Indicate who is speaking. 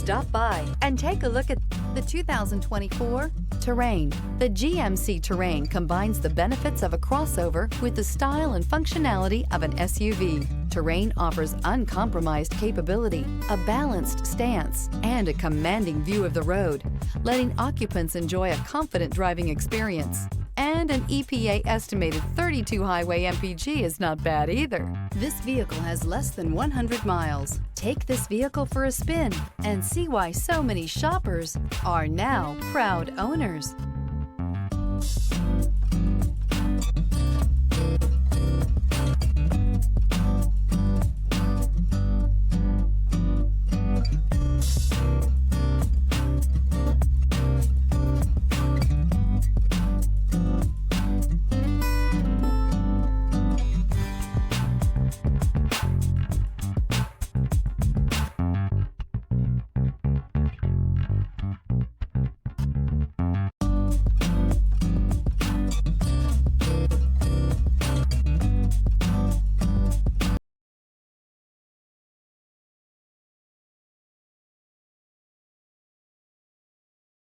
Speaker 1: Stop by and take a look at the 2024 Terrain. The GMC Terrain combines the benefits of a crossover with the style and functionality of an SUV. Terrain offers uncompromised capability, a balanced stance, and a commanding view of the road, letting occupants enjoy a confident driving experience. And an EPA estimated 32 highway MPG is not bad either. This vehicle has less than 100 miles. Take this vehicle for a spin and see why so many shoppers are now proud owners.